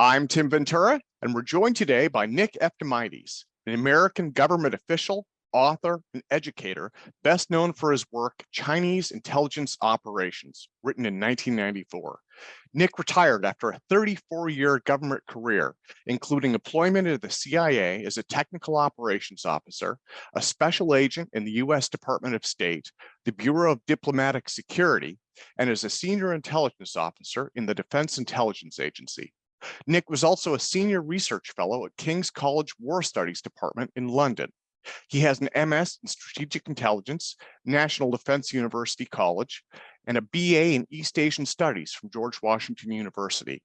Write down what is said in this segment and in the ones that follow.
I'm Tim Ventura, and we're joined today by Nick Eftimiades, an American government official, author, and educator, best known for his work, Chinese Intelligence Operations, written in 1994. Nick retired after a 34-year government career, including employment at the CIA as a technical operations officer, a special agent in the U.S. Department of State, the Bureau of Diplomatic Security, and as a senior intelligence officer in the Defense Intelligence Agency. Nick was also a senior research fellow at King's College War Studies Department in London. He has an MS in Strategic Intelligence, National Defense University College, and a BA in East Asian Studies from George Washington University.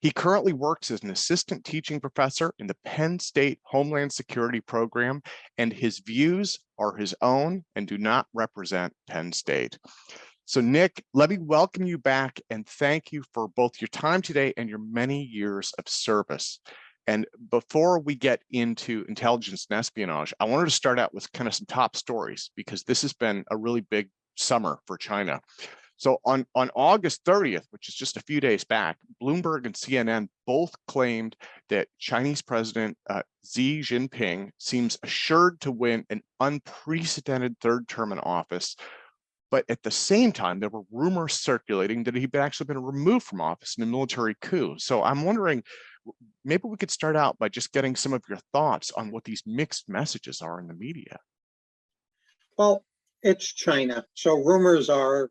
He currently works as an assistant teaching professor in the Penn State Homeland Security Program, and his views are his own and do not represent Penn State. So Nick, let me welcome you back and thank you for both your time today and your many years of service. And before we get into intelligence and espionage, I wanted to start out with kind of some top stories because this has been a really big summer for China. So on August 30th, which is just a few days back, Bloomberg and CNN both claimed that Chinese President Xi Jinping seems assured to win an unprecedented third term in office. But at the same time, there were rumors circulating that he'd actually been removed from office in a military coup. So I'm wondering, maybe we could start out by just getting some of your thoughts on what these mixed messages are in the media. Well, it's China, so rumors are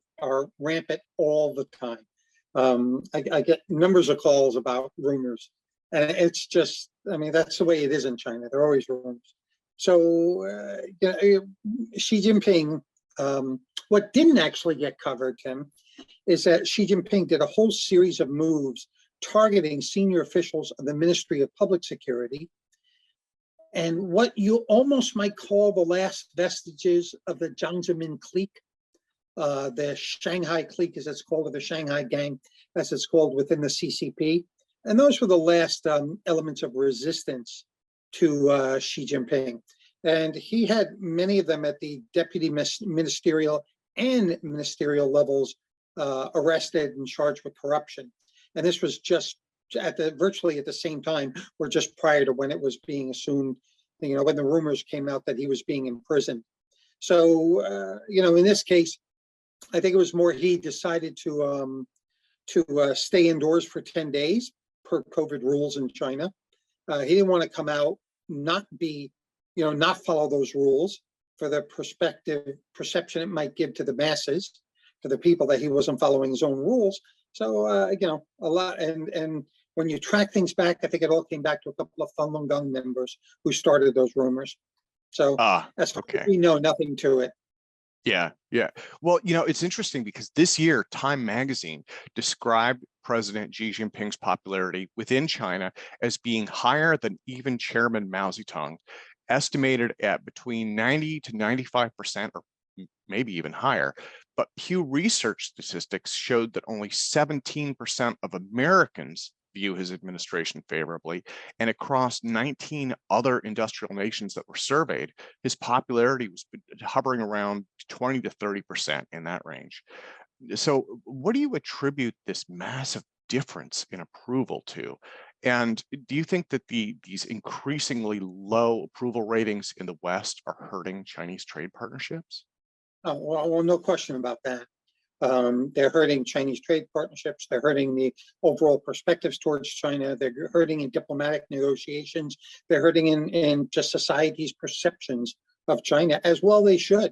rampant all the time. I get numbers of calls about rumors, and it's just, I mean, that's the way it is in China. There are always rumors. So Xi Jinping, what didn't actually get covered, Tim, is that Xi Jinping did a whole series of moves targeting senior officials of the Ministry of Public Security, and what you almost might call the last vestiges of the Jiang Zemin clique, the Shanghai clique, as it's called, or the Shanghai gang, as it's called within the CCP. And those were the last elements of resistance to Xi Jinping. And he had many of them at the deputy ministerial and ministerial levels arrested and charged with corruption. And this was just virtually at the same time, or just prior to when it was being assumed, when the rumors came out that he was being imprisoned. So, in this case, I think it was more he decided to stay indoors for 10 days per COVID rules in China. He didn't want to come out, not follow those rules for the perception it might give to the masses, to the people that he wasn't following his own rules. So, a lot, and when you track things back, I think it all came back to a couple of Falun Gong members who started those rumors. So as far as we know, nothing to it. Yeah. Well, it's interesting because this year, Time magazine described President Xi Jinping's popularity within China as being higher than even Chairman Mao Zedong, estimated at between 90 to 95%, or maybe even higher. But Pew Research statistics showed that only 17% of Americans view his administration favorably, and across 19 other industrial nations that were surveyed, his popularity was hovering around 20 to 30% in that range. So what do you attribute this massive difference in approval to? And do you think that these increasingly low approval ratings in the West are hurting Chinese trade partnerships? Oh, well, no question about that. They're hurting Chinese trade partnerships. They're hurting the overall perspectives towards China. They're hurting in diplomatic negotiations. They're hurting in just society's perceptions of China, as well they should.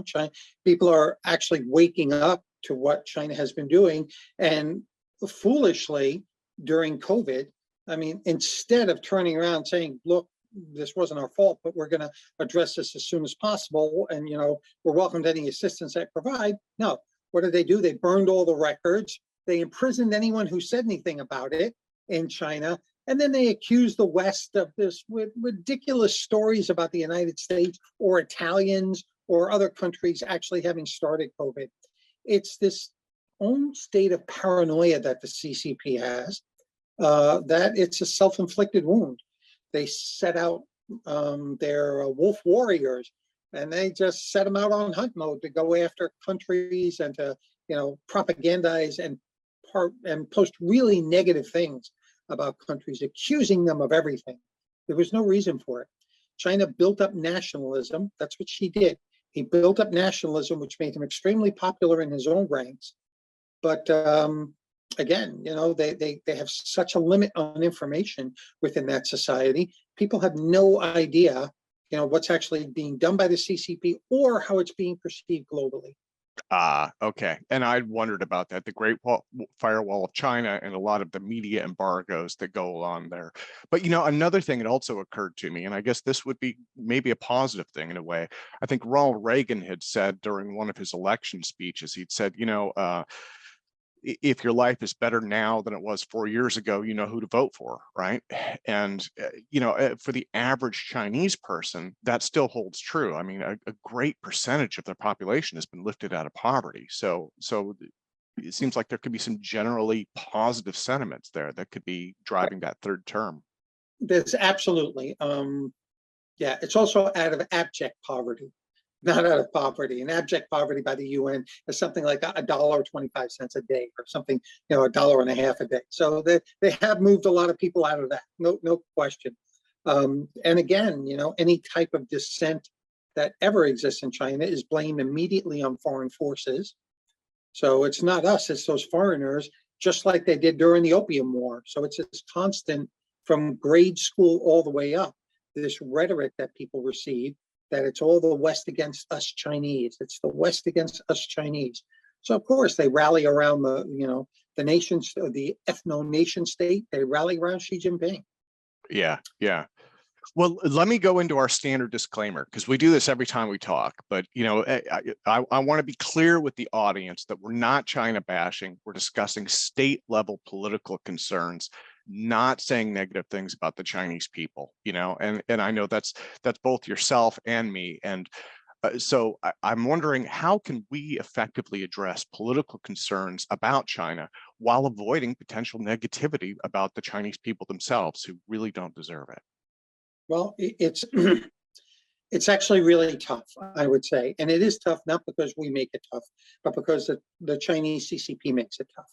China, people are actually waking up to what China has been doing. And foolishly, during COVID, I mean, instead of turning around saying, look, this wasn't our fault, but we're going to address this as soon as possible. And, we're welcome to any assistance they provide. No. What did they do? They burned all the records. They imprisoned anyone who said anything about it in China. And then they accused the West of this with ridiculous stories about the United States or Italians or other countries actually having started COVID. It's this own state of paranoia that the CCP has, that it's a self-inflicted wound. They set out their wolf warriors, and they just set them out on hunt mode to go after countries and to, propagandize and post really negative things about countries, accusing them of everything. There was no reason for it. China built up nationalism. That's what she did. He built up nationalism, which made him extremely popular in his own ranks. But again, they have such a limit on information within that society. People have no idea, what's actually being done by the CCP or how it's being perceived globally. Okay. And I wondered about that, the Great Firewall of China and a lot of the media embargoes that go on there. But, another thing that also occurred to me, and I guess this would be maybe a positive thing in a way. I think Ronald Reagan had said during one of his election speeches, he'd said, if your life is better now than it was 4 years ago, you know who to vote for, right? And, for the average Chinese person, that still holds true. I mean, a great percentage of their population has been lifted out of poverty. So it seems like there could be some generally positive sentiments there that could be driving that third term. There's absolutely. Yeah, it's out of abject poverty. Not out of poverty. And abject poverty by the UN is something like $1.25 a day or something, $1.50 a day. So they have moved a lot of people out of that. No question. And again, any type of dissent that ever exists in China is blamed immediately on foreign forces. So it's not us, it's those foreigners, just like they did during the Opium War. So it's this constant from grade school all the way up, this rhetoric that people receive, that it's all the West against us Chinese. It's the West against us Chinese. So of course they rally around the nations, the ethno-nation state. They rally around Xi Jinping. Yeah. Well, let me go into our standard disclaimer, because we do this every time we talk. But, I want to be clear with the audience that we're not China bashing. We're discussing state level political concerns, not saying negative things about the Chinese people, and I know that's both yourself and me. And so I'm wondering, how can we effectively address political concerns about China while avoiding potential negativity about the Chinese people themselves who really don't deserve it? Well, it's it's actually really tough, I would say. And it is tough, not because we make it tough, but because the Chinese CCP makes it tough.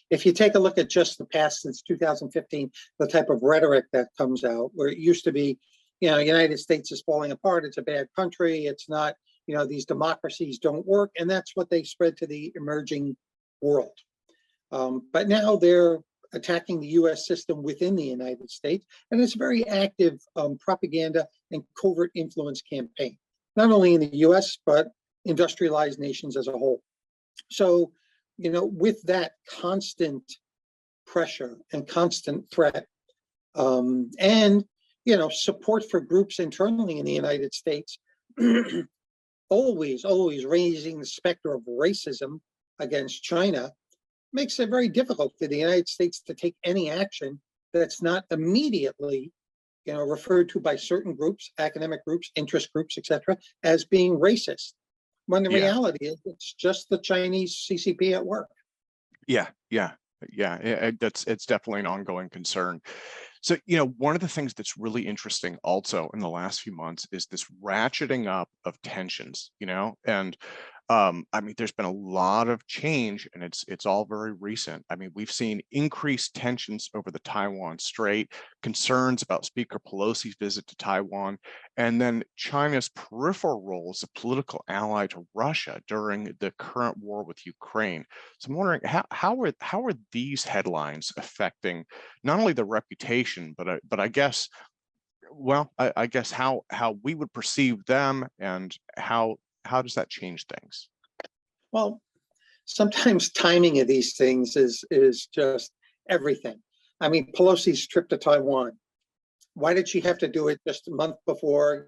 If you take a look at just the past since 2015, the type of rhetoric that comes out, where it used to be, United States is falling apart, it's a bad country, it's not, these democracies don't work, and that's what they spread to the emerging world. But now they're attacking the US system within the United States, and it's a very active propaganda and covert influence campaign, not only in the US, but industrialized nations as a whole. So, with that constant pressure and constant threat, and, support for groups internally in the United States, always raising the specter of racism against China, makes it very difficult for the United States to take any action that's not immediately, referred to by certain groups, academic groups, interest groups, etc., as being racist. When the reality is, it's just the Chinese CCP at work. Yeah. It's definitely an ongoing concern. So, one of the things that's really interesting also in the last few months is this ratcheting up of tensions, and I mean, there's been a lot of change, and it's all very recent. I mean, we've seen increased tensions over the Taiwan Strait, concerns about Speaker Pelosi's visit to Taiwan, and then China's peripheral role as a political ally to Russia during the current war with Ukraine. So I'm wondering, how are these headlines affecting not only the reputation, but I guess, I guess how we would perceive them, and how does that change things? Well, sometimes timing of these things is just everything. I mean, Pelosi's trip to Taiwan, why did she have to do it just a month before,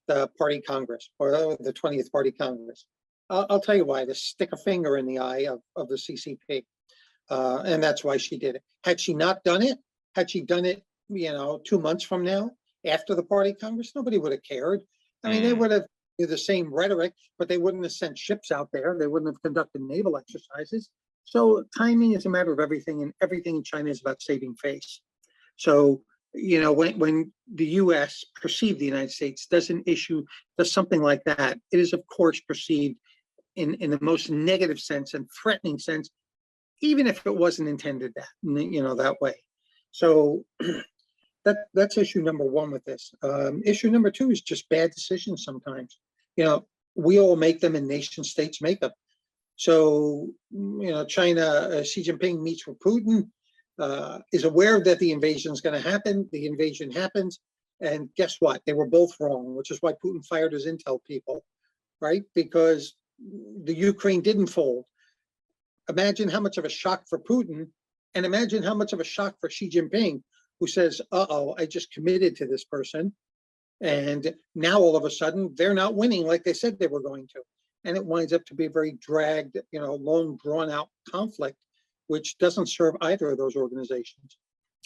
the party Congress or the 20th Party Congress? I'll tell you why. To stick a finger in the eye of the CCP. And that's why she did it. Had she not done it, had she done it, 2 months from now, after the party Congress, nobody would have cared. I mean, they would have the same rhetoric, but they wouldn't have sent ships out there. They wouldn't have conducted naval exercises. So timing is a matter of everything, and everything in China is about saving face. So, when the US perceived the United States does something like that, it is of course perceived in the most negative sense and threatening sense even if it wasn't intended that, that way. So that's issue number one with this. Issue number two is just bad decisions sometimes. We all make them and nation states make them. So, China, Xi Jinping meets with Putin, is aware that the invasion is going to happen. The invasion happens. And guess what? They were both wrong, which is why Putin fired his intel people, right? Because the Ukraine didn't fold. Imagine how much of a shock for Putin, and imagine how much of a shock for Xi Jinping, who says, uh-oh, I just committed to this person. And now all of a sudden they're not winning like they said they were going to. And it winds up to be a very dragged, long drawn out conflict, which doesn't serve either of those organizations.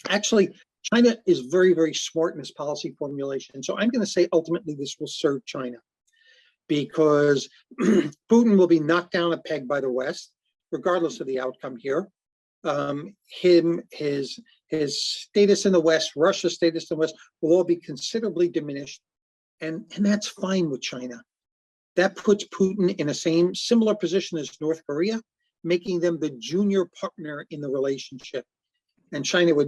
Actually, China is very, very smart in its policy formulation. So I'm going to say ultimately this will serve China, because Putin will be knocked down a peg by the West, regardless of the outcome here. His status in the West, Russia's status in the West will all be considerably diminished. And that's fine with China. That puts Putin in a similar position as North Korea, making them the junior partner in the relationship. And China would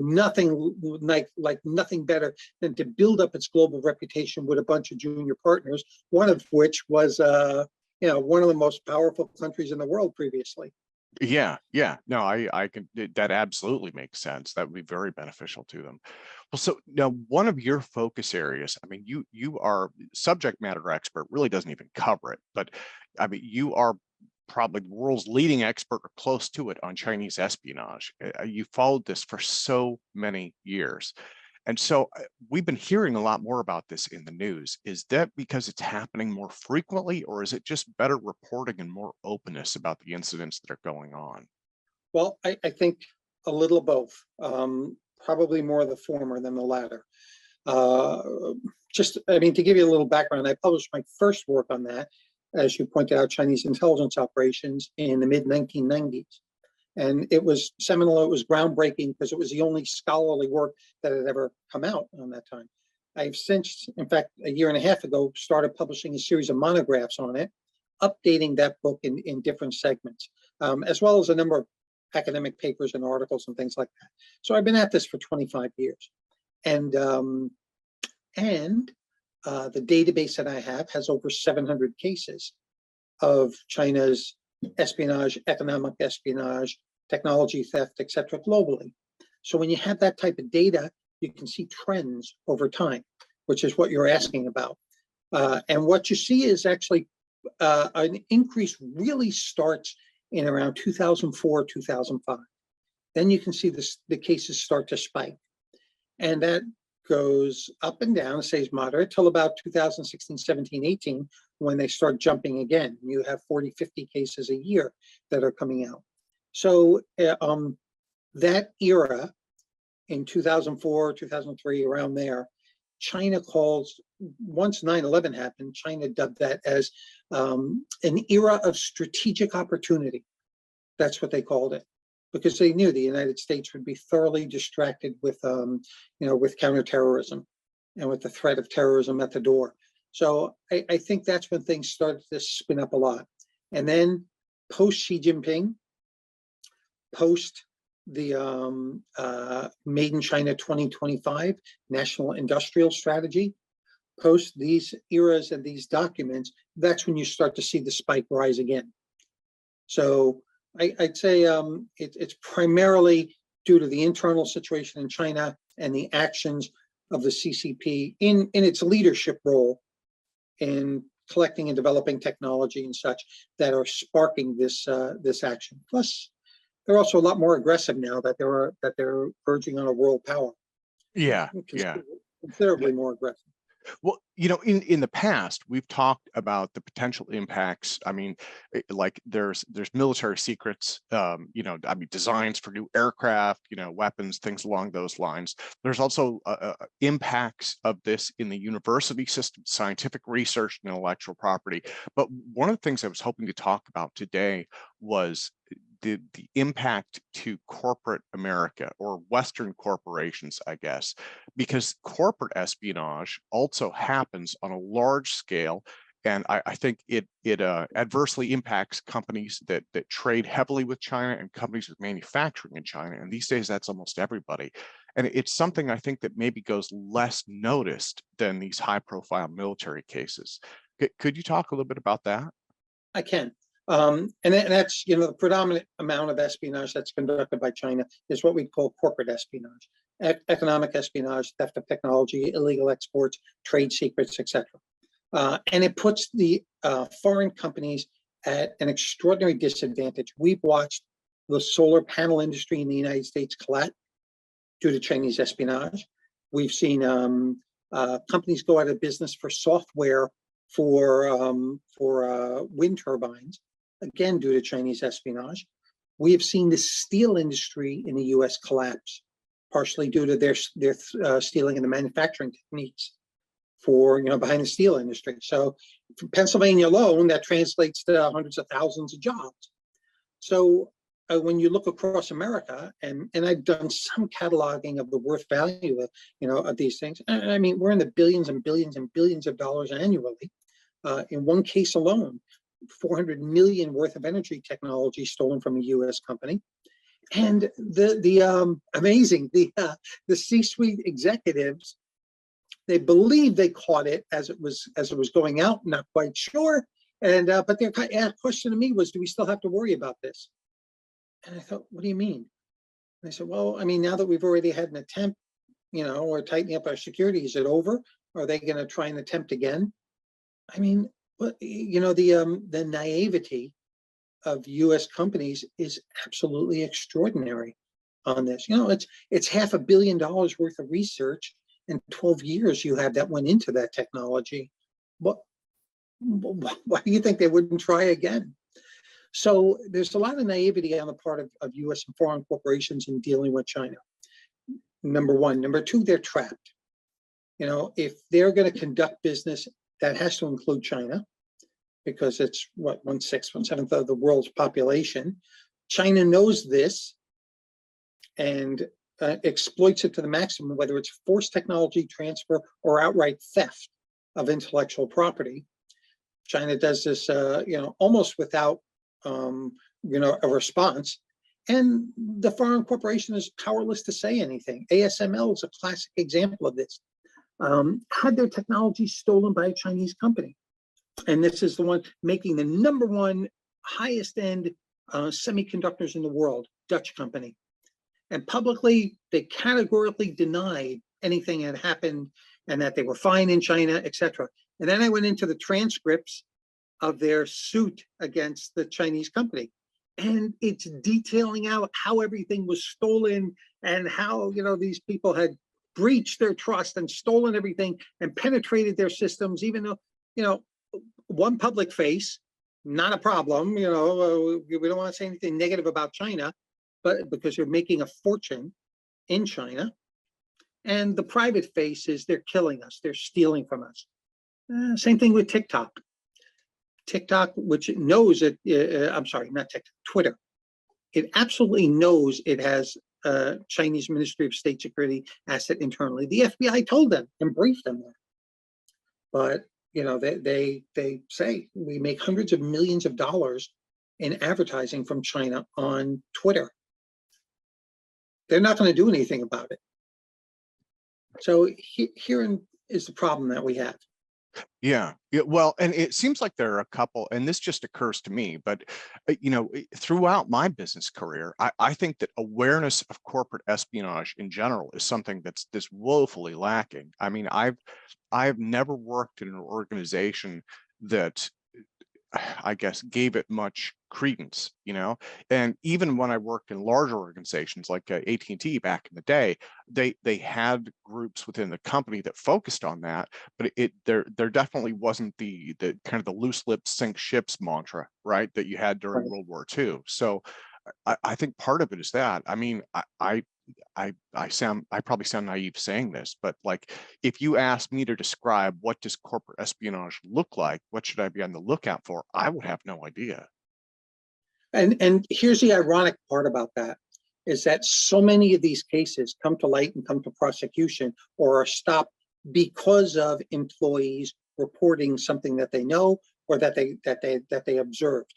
like nothing better than to build up its global reputation with a bunch of junior partners, one of which was one of the most powerful countries in the world previously. Yeah. No, I can, that absolutely makes sense. That would be very beneficial to them. Well, so now one of your focus areas, I mean, you are subject matter expert, really doesn't even cover it, but I mean, you are probably the world's leading expert or close to it on Chinese espionage. You followed this for so many years. And so we've been hearing a lot more about this in the news. Is that because it's happening more frequently, or is it just better reporting and more openness about the incidents that are going on? Well, I think a little of both, probably more the former than the latter. To give you a little background, I published my first work on that, as you pointed out, Chinese intelligence operations in the mid-1990s. And it was seminal, it was groundbreaking, because it was the only scholarly work that had ever come out on that time. I've since, in fact, a year and a half ago, started publishing a series of monographs on it, updating that book in different segments, as well as a number of academic papers and articles and things like that. So I've been at this for 25 years. And the database that I have has over 700 cases of China's espionage, economic espionage, technology theft, et cetera, globally. So when you have that type of data, you can see trends over time, which is what you're asking about. And what you see is actually an increase really starts in around 2004, 2005. Then you can see the cases start to spike. And that goes up and down, stays moderate, till about 2016, 17, 18, when they start jumping again. You have 40, 50 cases a year that are coming out. So that era in 2004, 2003, around there, China calls, once 9/11 happened, China dubbed that as an era of strategic opportunity. That's what they called it, because they knew the United States would be thoroughly distracted with counterterrorism and with the threat of terrorism at the door. So I think that's when things started to spin up a lot. And then post Xi Jinping, post the Made in China 2025 National Industrial Strategy, post these eras and these documents, that's when you start to see the spike rise again. So I'd say it's primarily due to the internal situation in China and the actions of the CCP in its leadership role in collecting and developing technology and such that are sparking this action. Plus, they're also a lot more aggressive now that they're verging on a world power. Yeah. Considerably more aggressive. Well, in the past, we've talked about the potential impacts. I mean, like there's military secrets, designs for new aircraft, weapons, things along those lines. There's also impacts of this in the university system, scientific research and intellectual property. But one of the things I was hoping to talk about today was the impact to corporate America, or Western corporations, I guess, because corporate espionage also happens on a large scale And I think it adversely impacts companies that trade heavily with China and companies with manufacturing in China. And these days, that's almost everybody. And it's something I think that maybe goes less noticed than these high-profile military cases. Could you talk a little bit about that? I can. And that's, the predominant amount of espionage that's conducted by China is what we call corporate espionage, economic espionage, theft of technology, illegal exports, trade secrets, etc. And it puts the foreign companies at an extraordinary disadvantage. We've watched the solar panel industry in the United States collapse due to Chinese espionage. We've seen companies go out of business for software for wind turbines, again due to Chinese espionage. We have seen the steel industry in the U.S. collapse, partially due to their stealing in the manufacturing techniques for behind the steel industry. So, for Pennsylvania alone, that translates to hundreds of thousands of jobs. So, when you look across America, and I've done some cataloging of the worth value of of these things. I mean, we're in the billions and billions and billions of dollars annually. In one case alone, 400 million worth of energy technology stolen from a U.S. company, and the amazing the C-suite executives, they believe they caught it as it was going out. Not quite sure, and but their question to me was, "Do we still have to worry about this?" And I thought, "What do you mean?" And I said, "Well, I mean, now that we've already had an attempt, we're tightening up our security. Is it over? Are they going to try and attempt again?" I mean, the naivety of U.S. companies is absolutely extraordinary on this. It's $500 million worth of research in 12 years you have that went into that technology. Why do you think they wouldn't try again? So there's a lot of naivety on the part of U.S. and foreign corporations in dealing with China. Number one. Number two, they're trapped. If they're going to conduct business, that has to include China, because it's what, 1/6, 1/7 of the world's population. China knows this and exploits it to the maximum, whether it's forced technology transfer or outright theft of intellectual property. China does this, almost without, a response. And the foreign corporation is powerless to say anything. ASML is a classic example of this. Had their technology stolen by a Chinese company. And this is the one making the #1 highest end semiconductors in the world, Dutch company. And publicly, they categorically denied anything had happened and that they were fine in China, etc. And then I went into the transcripts of their suit against the Chinese company. And it's detailing out how everything was stolen and how, these people had breached their trust and stolen everything and penetrated their systems, even though, one public face, not a problem. We don't want to say anything negative about China, but because they're making a fortune in China. And the private face is they're killing us. They're stealing from us. Same thing with TikTok. TikTok, which knows it, I'm sorry, not TikTok, Twitter. It absolutely knows it has Chinese Ministry of State Security asset internally. The FBI told them and briefed them that. But they say we make hundreds of millions of dollars in advertising from China on Twitter. They're not going to do anything about it. So herein is the problem that we have. Yeah, well, and it seems like there are a couple, and this just occurs to me, but throughout my business career, I think that awareness of corporate espionage in general is something that's woefully lacking. I mean, I've never worked in an organization that, I guess, gave it much credence, and even when I worked in larger organizations like AT&T back in the day, they had groups within the company that focused on that, but there definitely wasn't the kind of the loose lips sink ships mantra, right, that you had during World War II. So I think part of it is that. I mean, I probably sound naive saying this, but like, if you ask me to describe what does corporate espionage look like, what should I be on the lookout for, I would have no idea. And here's the ironic part about that, is that so many of these cases come to light and come to prosecution or are stopped because of employees reporting something that they know or that they observed.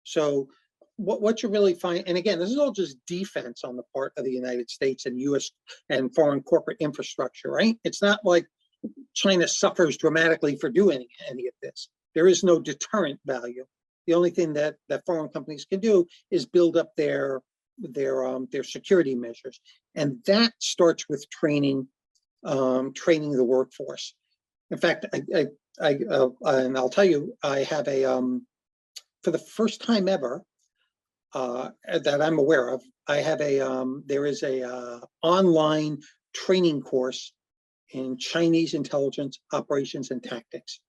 So what you really find, and again, this is all just defense on the part of the United States and U.S. and foreign corporate infrastructure, right? It's not like China suffers dramatically for doing any of this. There is no deterrent value. The only thing that foreign companies can do is build up their security measures, and that starts with training the workforce. In fact, and I'll tell you, I have for the first time ever that I'm aware of, I have there is a online training course in Chinese intelligence operations and tactics.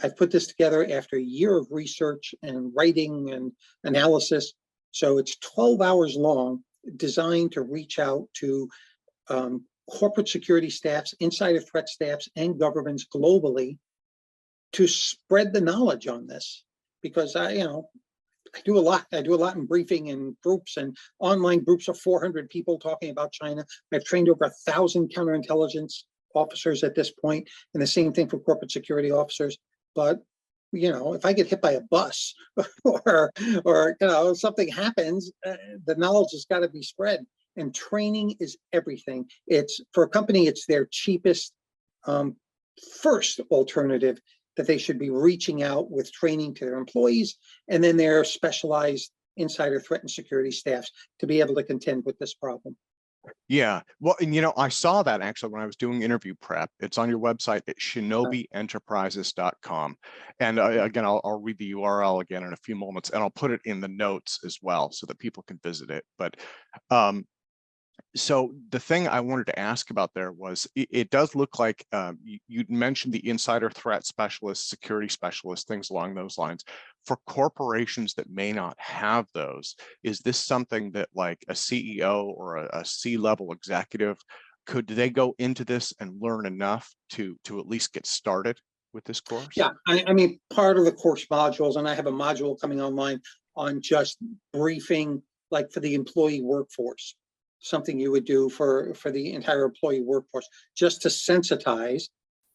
I've put this together after a year of research and writing and analysis. So it's 12 hours long, designed to reach out to corporate security staffs, insider threat staffs, and governments globally to spread the knowledge on this. Because I do a lot. I do a lot in briefing and groups and online groups of 400 people talking about China. I've trained over 1,000 counterintelligence officers at this point, and the same thing for corporate security officers. But if I get hit by a bus or something happens, the knowledge has got to be spread. And training is everything. It's for a company, it's their cheapest first alternative that they should be reaching out with training to their employees, and then their specialized insider threat and security staffs to be able to contend with this problem. Yeah, well, and I saw that actually when I was doing interview prep. It's on your website at shinobyenterprises.com. And again, I'll read the URL again in a few moments, and I'll put it in the notes as well so that people can visit it. But so the thing I wanted to ask about there was, it does look like you'd mentioned the insider threat specialist, security specialist, things along those lines. For corporations that may not have those, is this something that like a CEO or a C-level executive, could they go into this and learn enough to at least get started with this course? Yeah, I mean, part of the course modules, and I have a module coming online on just briefing, like for the employee workforce, something you would do for the entire employee workforce, just to sensitize,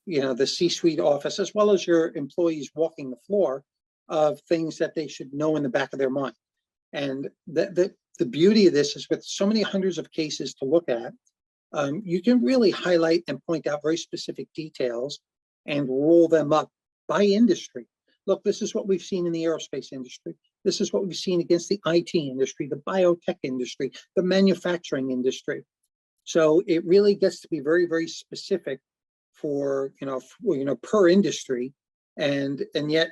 the C-suite office, as well as your employees walking the floor, of things that they should know in the back of their mind. And the beauty of this is, with so many hundreds of cases to look at, you can really highlight and point out very specific details and roll them up by industry. Look, this is what we've seen in the aerospace industry. This is what we've seen against the IT industry, the biotech industry, the manufacturing industry. So it really gets to be very, very specific for, per industry. And yet,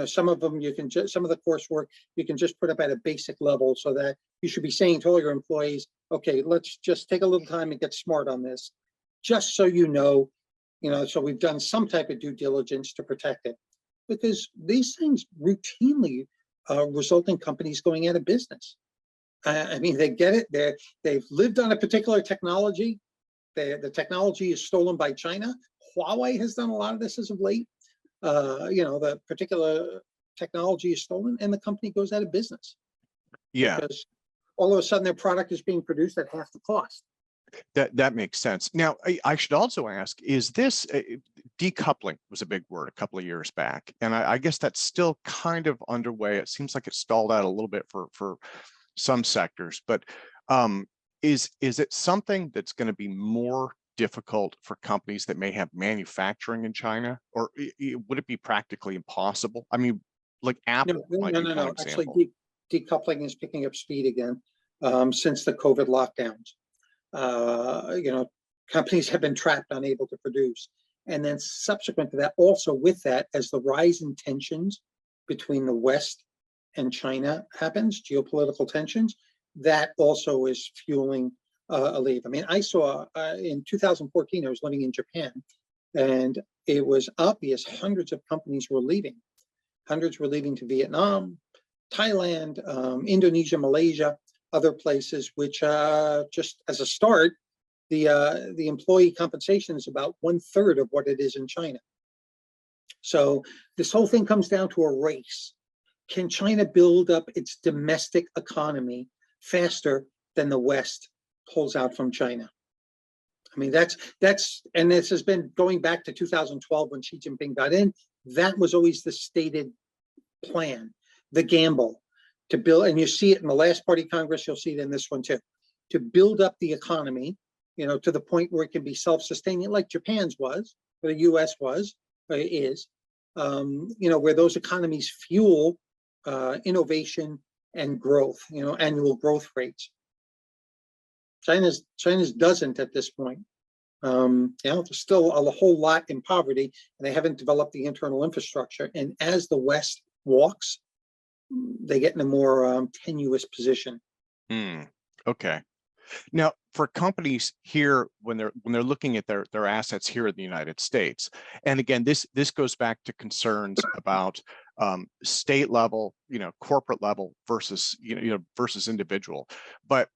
some of them some of the coursework you can just put up at a basic level, so that you should be saying to all your employees, okay, let's just take a little time and get smart on this, just so so we've done some type of due diligence to protect it. Because these things routinely result in companies going out of business. I mean, they get it. They've lived on a particular technology. The technology is stolen by China. Huawei has done a lot of this as of late. The particular technology is stolen, and the company goes out of business. Yeah. Because all of a sudden their product is being produced at half the cost. That makes sense. Now, I should also ask, is this decoupling was a big word a couple of years back, and I guess that's still kind of underway. It seems like it stalled out a little bit for some sectors, but is it something that's going to be more difficult for companies that may have manufacturing in China, or would it be practically impossible? I mean, like Apple might be one example. Actually, decoupling is picking up speed again since the COVID lockdowns. Companies have been trapped, unable to produce. And then subsequent to that, also with that, as the rise in tensions between the West and China happens, geopolitical tensions, that also is fueling a leave. I mean, I saw in 2014, I was living in Japan, and it was obvious hundreds of companies were leaving. Hundreds were leaving to Vietnam, Thailand, Indonesia, Malaysia, other places, which just as a start, the employee compensation is about 1/3 of what it is in China. So this whole thing comes down to a race. Can China build up its domestic economy faster than the West pulls out from China? I mean, and this has been going back to 2012 when Xi Jinping got in. That was always the stated plan, the gamble to build, and you see it in the last party Congress, you'll see it in this one too, to build up the economy, to the point where it can be self-sustaining, like Japan's was, or the US was, or is, where those economies fuel innovation and growth, annual growth rates. China's doesn't at this point. There's still a whole lot in poverty, and they haven't developed the internal infrastructure. And as the West walks, they get in a more tenuous position. Okay. Now, for companies here, when they're looking at their assets here in the United States, and again, this goes back to concerns about state level, corporate level versus versus individual, but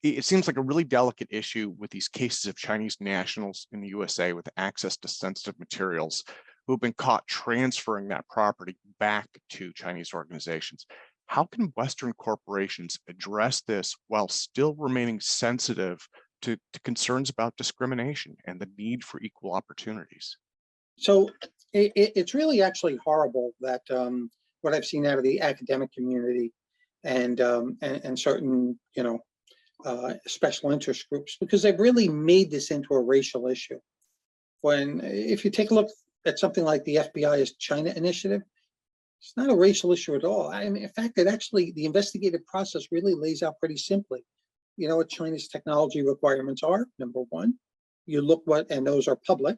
it seems like a really delicate issue with these cases of Chinese nationals in the USA with access to sensitive materials who have been caught transferring that property back to Chinese organizations. How can Western corporations address this while still remaining sensitive to concerns about discrimination and the need for equal opportunities? So it's really actually horrible that what I've seen out of the academic community and certain special interest groups, because they've really made this into a racial issue. When if you take a look at something like the FBI's China initiative, it's not a racial issue at all. I mean, in fact, the investigative process really lays out pretty simply. You know what China's technology requirements are, number one. You look and those are public.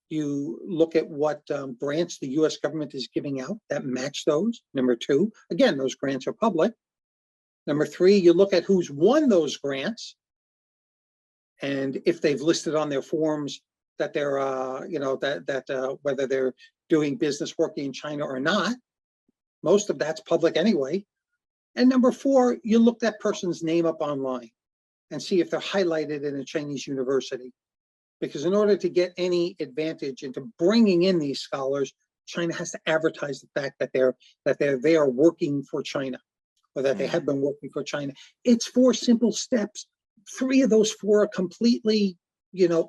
You look at what grants the US government is giving out that match those, number two. Again, those grants are public. Number three, you look at who's won those grants, and if they've listed on their forms that they're, whether they're doing business working in China or not. Most of that's public anyway. And number four, you look that person's name up online and see if they're highlighted in a Chinese university. Because in order to get any advantage into bringing in these scholars, China has to advertise the fact that they are working for China, or that they have been working for China. It's 4 simple steps. 3 of those 4 are completely,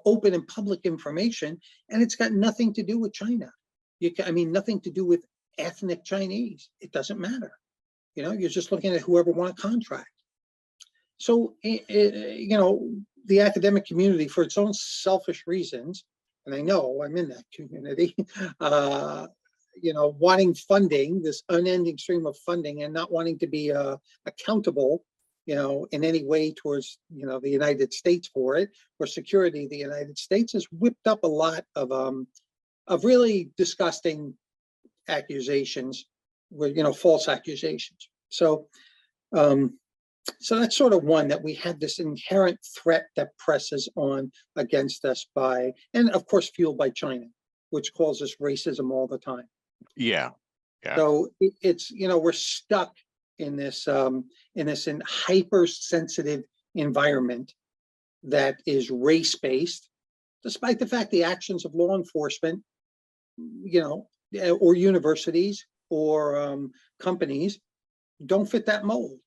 open and public information, and it's got nothing to do with China. Nothing to do with ethnic Chinese. It doesn't matter. You're just looking at whoever won a contract. So, the academic community, for its own selfish reasons, and I know I'm in that community, wanting funding, this unending stream of funding, and not wanting to be accountable, in any way towards, the United States for it, or security of the United States, has whipped up a lot of really disgusting accusations, with false accusations. So, so that's sort of one, that we have this inherent threat that presses on against us and of course fueled by China, which calls us racism all the time. Yeah. So it's we're stuck in this hypersensitive environment that is race-based, despite the fact the actions of law enforcement, or universities or companies don't fit that mold.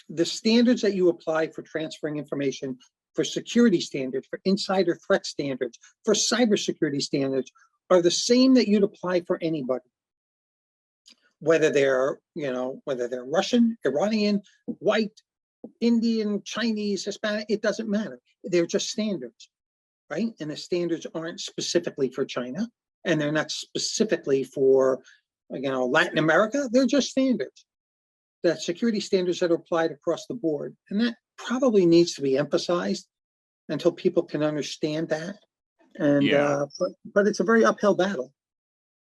The standards that you apply for transferring information, for security standards, for insider threat standards, for cybersecurity standards, are the same that you'd apply for anybody. Whether they're Russian, Iranian, white, Indian, Chinese, Hispanic, it doesn't matter. They're just standards, right? And the standards aren't specifically for China, and they're not specifically for, Latin America. They're just standards. That security standards that are applied across the board. And that probably needs to be emphasized until people can understand that. And but it's a very uphill battle.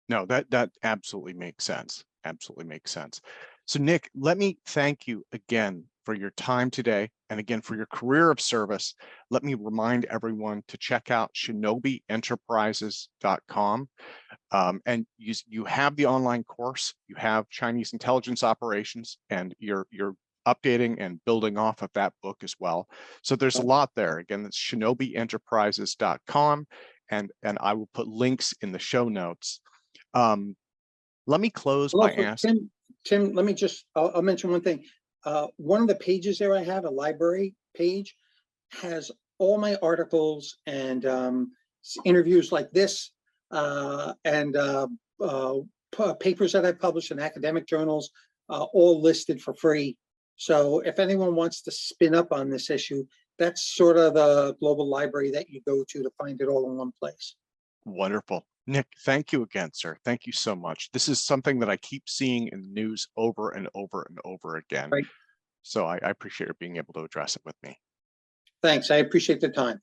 No, that absolutely makes sense. Absolutely makes sense. So Nick, let me thank you again for your time today, and again for your career of service. Let me remind everyone to check out shinobyenterprises.com. And you have the online course, you have Chinese intelligence operations, and you're updating and building off of that book as well. So there's a lot there. Again, that's shinobyenterprises.com, and I will put links in the show notes. Let me close by asking Tim, let me just, I'll mention one thing. One of the pages there I have, a library page, has all my articles and interviews like this and papers that I publish in academic journals, all listed for free. So if anyone wants to spin up on this issue, that's sort of the global library that you go to find it all in one place. Wonderful. Nick, thank you again, sir. Thank you so much. This is something that I keep seeing in the news over and over and over again. Right. So I appreciate you being able to address it with me. Thanks. I appreciate the time.